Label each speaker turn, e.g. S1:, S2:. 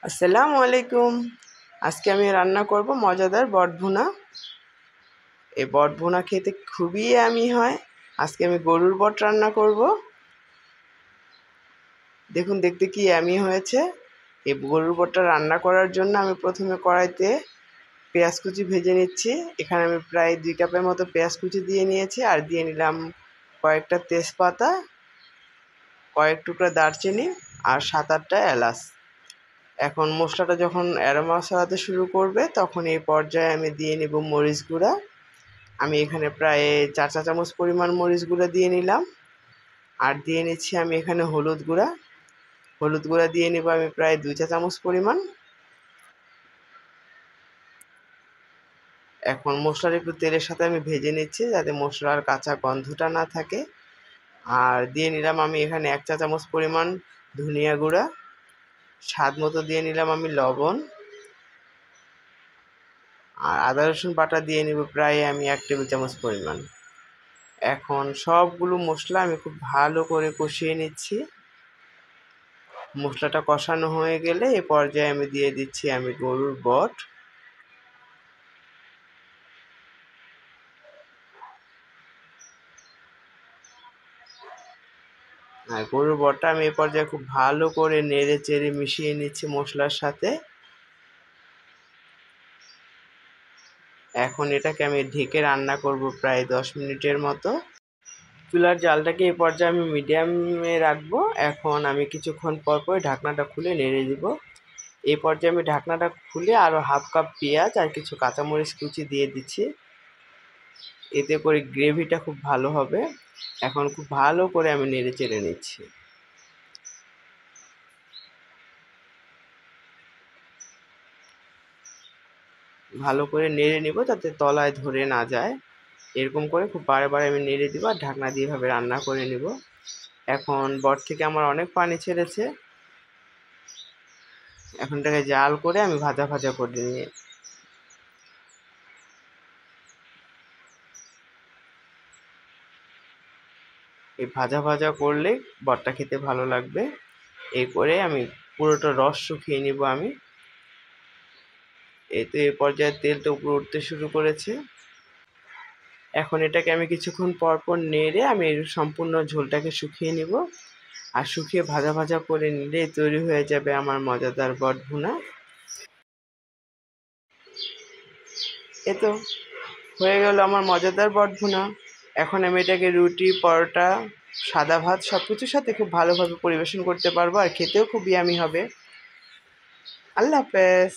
S1: আসসালামু আলাইকুম। আজকে আমি রান্না করব মজাদার বট ভুনা। এই বট ভুনা খেতে খুবই ইয়ামি হয়। আজকে আমি গরুর বট রান্না করব। দেখুন দেখতে কি ইয়ামি হয়েছে। এই গরুর বটটা রান্না করার জন্য আমি প্রথমে কড়াইতে পেঁয়াজ কুচি ভেজে নিচ্ছি। এখানে আমি প্রায় 2 কাপের মতো পেঁয়াজ কুচি দিয়ে নিয়েছি, আর দিয়ে নিলাম কয়েকটা তেজপাতা, কয়েক টুকরা দারচিনি আর 7-8টা এলাচ। এখন মশলাটা যখন অ্যারোমা ছড়াতে শুরু করবে তখন এই পর্যায়ে আমি দিয়ে নেব মরিচ গুঁড়া। আমি এখানে প্রায় 4 চা চামচ পরিমাণ মরিচ গুঁড়া দিয়ে নিলাম। আর দিয়ে নিচ্ছি আমি এখানে হলুদ গুঁড়া। হলুদ গুঁড়া দিয়ে নেব আমি প্রায় 2 চা চামচ পরিমাণ। এখন মশলাটা একটু তেলের সাথে আমি ভেজে নিচ্ছি যাতে মশলার কাঁচা গন্ধটা না থাকে। আর দিয়ে নিলাম আমি এখানে 1 চা চামচ পরিমাণ ধনিয়া গুঁড়া। স্বাদ মতো দিয়ে নিলাম আমি লবণ। আর আদা রসুন বাটা দিয়ে নেব প্রায় আমি 1 টেবিল চামচ পরিমাণ। এখন সবগুলো মশলা আমি খুব ভালো করে কষিয়ে নিচ্ছি। মশলাটা কষানো হয়ে গেলে এ পর্যায়ে আমি দিয়ে দিচ্ছি আমি গরুর বট। আর গরুর বটটা আমি এ পর্যায়ে খুব ভালো করে নেড়ে চেড়ে মিশিয়ে নিচ্ছি মশলার সাথে। এখন এটাকে আমি ঢেকে রান্না করব প্রায় 10 মিনিটের মতো। চুলার জালটাকে এই পর্যায়ে আমি মিডিয়ামে রাখবো। এখন আমি কিছুক্ষণ পর পর ঢাকনাটা খুলে নেড়ে দিব। এই পর্যায়ে আমি ঢাকনাটা খুলে আরও হাফ কাপ পেঁয়াজ আর কিছু কাঁচামরিচ কুচি দিয়ে দিচ্ছি। এতে করে গ্রেভিটা খুব ভালো হবে। এখন খুব ভালো করে আমি নেড়ে চেড়ে নিচ্ছি। ভালো করে নেড়ে নিব যাতে তলায় ধরে না যায়। এরকম করে খুব বারে বারে আমি নেড়ে দিব আর ঢাকনা দিয়ে এভাবে রান্না করে নিব। এখন বট থেকে আমার অনেক পানি ছেড়েছে। এখন এটাকে জাল করে আমি ভাজা ভাজা করে নিয়ে এই ভাজা ভাজা করলে বটটা খেতে ভালো লাগবে। এই করে আমি পুরোটা রস শুকিয়ে নিব আমি। এই তো এই পর্যায়ে তেলটা উপরে উঠতে শুরু করেছে। এখন এটাকে আমি কিছুক্ষণ পর পর নেড়ে আমি এর সম্পূর্ণ ঝোলটাকে শুকিয়ে নিব। আর শুকিয়ে ভাজা ভাজা করে নিলে তৈরি হয়ে যাবে আমার মজাদার বট ভুনা। এ তো হয়ে গেল আমার মজাদার বট ভুনা। এখন আমি এটাকে রুটি, পরোটা, সাদা ভাত সব কিছুর সাথে খুব ভালোভাবে পরিবেশন করতে পারবো, আর খেতেও খুব ইয়ামি হবে। আল্লাহ হাফেজ।